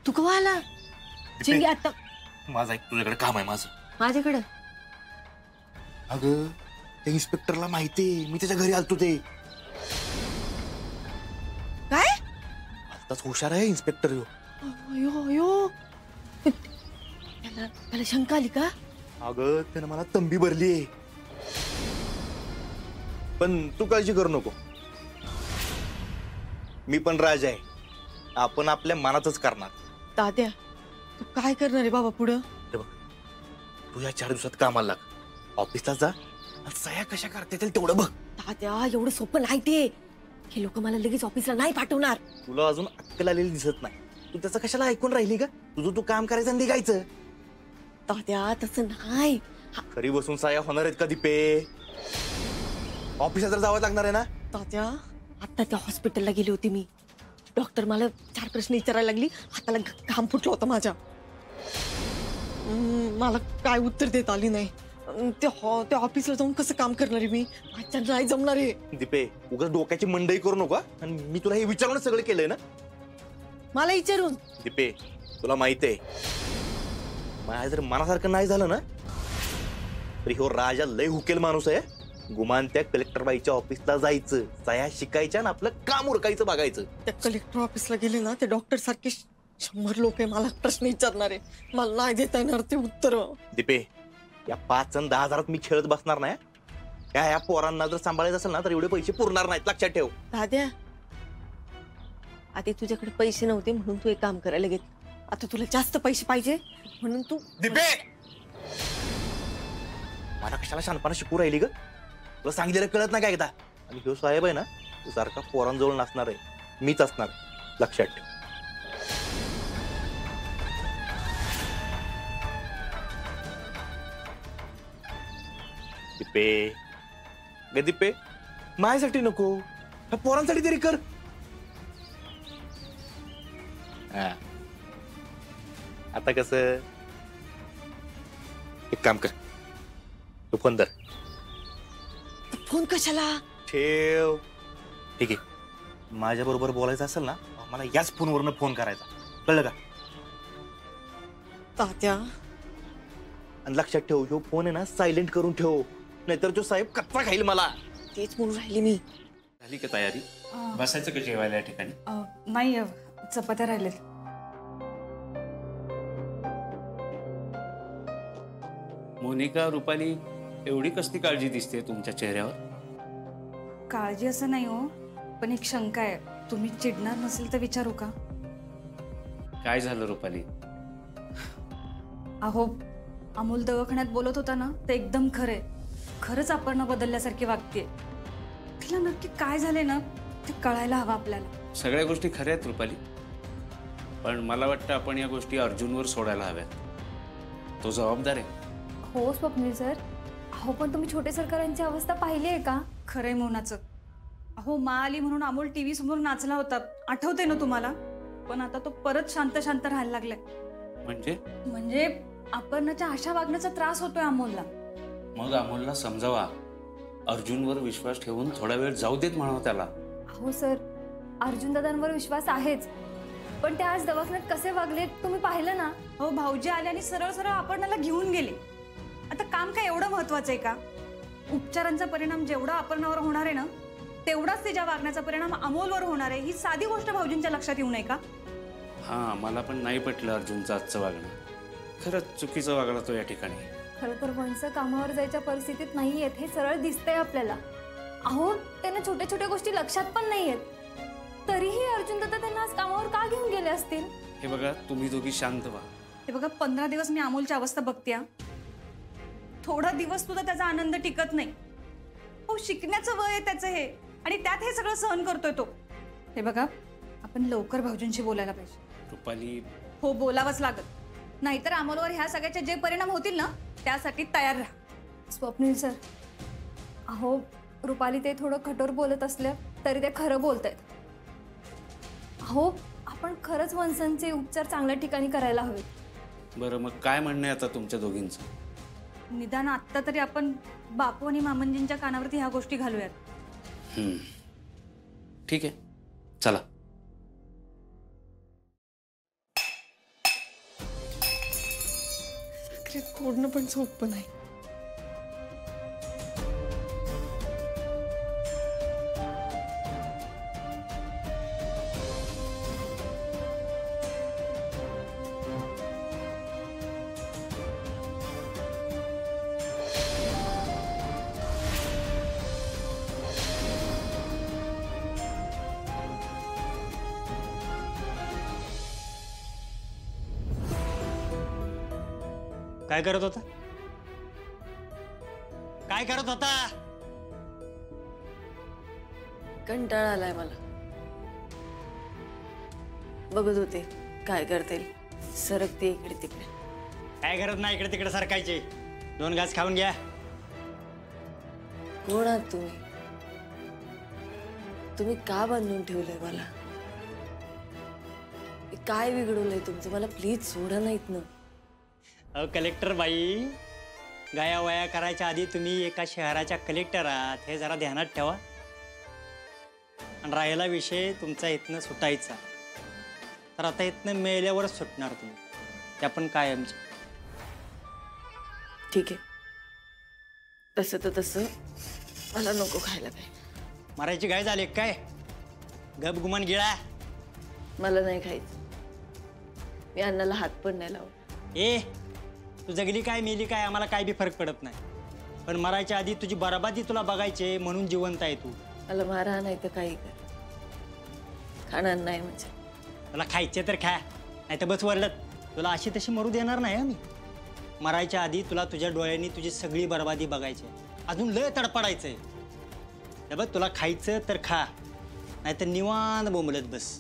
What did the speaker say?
तू कवा आला? चिंगी आता माझा एक तुझ्याकडे काम आहे माझं. माझ्याकडे? अगं त्या इन्स्पेक्टरला माहितीये मी त्याच्या घरी आलतो ते. काय? आताच हुशार आहे इन्स्पेक्टर यो. अयो अयो त्याला शंका आली का? अगं त्यानं मला तंबी भरलीये. पण तू काळजी करू नको, मी पण राजा आहे. आपण आपल्या मनातच करणार. तात्या तू काय करणार आहे बाबा पुढं? तू या 4 दिवसात कामाला लाग. ऑफिसला जा आणि सह्या कशा करता येतील तेवढं बघ. तात्या एवढं सोपं नाही ते. हे लोक मला लगेच ऑफिसला नाही पाठवणार. तुला अजून अक्कल आलेली दिसत नाही. तू त्याचं कशाला ऐकून राहिली का? तुझं तू काम करायचं आणि निघायचं. तात्या तसं नाही. घरी बसून सह्या होणार आहेत का दीपे? ऑफिसला तर जावं लागणार आहे ना. तात्या आता त्या हॉस्पिटलला गेली होती मी. डॉक्टर मला 4 प्रश्न विचारायला लागली. हाताला घाम फुटला होता माझ्या. मला काय उत्तर देता आली नाही. त्या ऑफिसला जाऊन कसं काम करणार आहे मी? माझ्या नाही जमणार आहे. दीपे उगाच डोक्याची मंडई करू नको. आणि मी तुला हे विचारूनच सगळं केलंय ना. मला विचारून? दीपे तुला माहित आहे माझ्या जर मनासारखं नाही झालं ना तरी हो राजा लय हुकेल माणूस आहे. गुमान त्या कलेक्टर बाईच्या ऑफिसला जायचं, सह्या शिकायच्या आणि आपलं काम उरकायचं बघायचं. त्या कलेक्टर ऑफिसला गेले ना ते डॉक्टर सारखे 100 लोक मला प्रश्न विचारणार आहे. मला नाही देता येणार ते उत्तर. दीपे या 5 आणि 10 हजारात मी खेळत बसणार नाही. या पोरांना जर सांभाळायचं असेल ना तर एवढे पैसे पुरणार नाहीत, लक्षात ठेव. दाद्या आधी तुझ्याकडे पैसे नव्हते म्हणून तू एक काम करायला घेतलं. आता तुला जास्त पैसे पाहिजे म्हणून तू. दीपे मला कशाला शानपणा शिकू राहिली ग? तुला सांगितलेलं कळत नाही काय एकदा? आणि ह्यो साहेब आहे ना तू सारखा पोरांजवळ नसणार आहे, मीच असणार, लक्षात ठेव. दीपे ग दीपे माझ्यासाठी नको, ह्या पोरांसाठी तरी कर. आता कस एक काम कर, तू फोन धर. फोन कशाला? ठेव. ठीक आहे, माझ्या बरोबर बोलायचं असेल ना मला याच फोनवरून फोन करायचा, कळलं का? तात्या आणि लक्षात ठेव जो फोन आहे ना सायलेंट करून ठेव, नाहीतर जो साहेब कच्चा खाईल मला. तेच म्हणून राहिली मी. झाली का तयारी? बसायचं का जेवायला या ठिकाणी? नाही, चपात्या राहिलेत. मोनिका, रुपाली, एवढी कसली काळजी दिसते तुमच्या चेहऱ्यावर? काळजी असं नाही हो, पण एक शंका आहे. तुम्ही चिडणार नसेल तर विचारू का? काय झालं रुपाली? अहो, अमोल दवाखान्यात बोलत होता ना ते एकदम खरंय. खरंच आपण बदलल्यासारखी वागतेय. तिला नक्की काय झालंय ना ते कळायला हवं आपल्याला. सगळ्या गोष्टी खऱ्या आहेत रुपाली, पण मला वाटतं आपण या गोष्टी अर्जुनवर सोडायला हव्यात. तो जबाबदार आहे. हो स्वप्नील सर. अहो पण तुम्ही छोटे सरकारांची अवस्था पाहिली आहे का? खरंय मोनाचं. अहो मा आली म्हणून अमोल टीव्ही समोर नाचला होता, आठवते ना तुम्हाला? पण आता तो परत शांत शांत राहायला लागलाय. म्हणजे अपर्णाच्या अशा वागण्याचा त्रास होतोय अमोलला. मग अमोलला समजावा, अर्जुनवर विश्वास ठेवून थोडा वेळ जाऊ देत म्हणावं त्याला. हो सर, अर्जुन दादांवर विश्वास आहेच, पण ते आज दवाखान्यात कसे वागले तुम्ही पाहिलं ना? हो, भाऊजी आले आणि सरळ सरळ अपर्णाला घेऊन गेले. आता काम काय एवढं महत्वाचं आहे का? उपचारांचा परिणाम जेवढा अपर्णावर होणार आहे ना तेवढाच तिच्या वागण्याचा परिणाम अमोलवर होणार आहे. ही साधी गोष्ट भाऊजींच्या लक्षात येऊ नये का? हा, मला पण नाही पटलं अर्जुनचं आजचं वागणं. खरंच चुकीचं वागला तो या ठिकाणी. खरं तर माणसं कामावर जायच्या परिस्थितीत नाही आहेत हे सरळ दिसतंय आपल्याला. अहो त्यांना छोट्या छोट्या गोष्टी लक्षात पण नाही आहेत, तरीही अर्जुन दादा त्यांना आज कामावर का घेऊन गेले असतील? हे बघा, तुम्ही दोघी शांत व्हा. हे बघा, 15 दिवस मी अमोलची अवस्था बघते. थोडा दिवस सुद्धा त्याचा आनंद टिकत नाही. हो, शिकण्याचं वय आहे त्याचं हे, आणि त्यात हे सगळं सहन करतोय तो. हे बघा, आपण लवकर भाऊजींशी बोलायला पाहिजे. रुपाली, हो, बोलावंच लागत, नाहीतर अमोलवर ह्या सगळ्याचे जे परिणाम होतील ना त्यासाठी तयार राहा. स्वप्नील सर, अहो रुपाली ते थोडं कठोर बोलत असलं तरी ते खरं बोलतायत. अहो आपण खरंच वंसांचे उपचार चांगल्या ठिकाणी करायला हवेत. बरं मग काय म्हणणं आहे आता तुमच्या दोघींचं? निदान आत्ता तरी आपण बापू आणि मामंजींच्या कानावरती ह्या गोष्टी घालूयात. ठीक आहे, चला. सिक्रेट तोडणं पण सोपं नाही. काय करत होता? काय करत होता? कंटाळा आलाय मला. बघत होते काय करता येईल. सरकते इकडे तिकडे. काय करत नाही इकडे तिकडे सरकायचे. 2 घास खाऊन घ्या. कोण आहात तुम्ही? तुम्ही का बांधून ठेवलंय मला? काय बिघडवलंय तुमचं? मला प्लीज सोडा नाहीत ना. अहो कलेक्टर बाई, गाया वया करायच्या आधी तुम्ही एका शहराच्या कलेक्टर आहात हे जरा ध्यानात ठेवा. आणि राहिला विषय तुमचा इथनं सुटायचा, तर आता इथनं मेल्यावरच सुटणार तुम्ही. त्या पण कायमचं. ठीक आहे, तसं तर तसं मला नको खायला काय. मारायची गाय झाली काय? गप गुमान गिळा. मला नाही खायचं. मी अन्नाला हात पण नाही लावत. ए तू जगली काय मेली काय आम्हाला काय बी फरक पडत नाही, पण मरायच्या आधी तुझी बराबादी तुला बघायचे म्हणून जिवंत आहे तू. मला मारा नाही तर काही कर. खाणार नाही म्हणजे. तुला खायचे तर खा, नाही तर बस वरडत. तुला अशी तशी मरू देणार नाही मी. मरायच्या आधी तुला तुझ्या डोळ्यांनी तुझी सगळी बरबादी बघायची. अजून लय तडपडायचंय. बघ तुला खायचं तर खा, नाही तर निवांत बोंबलत बस.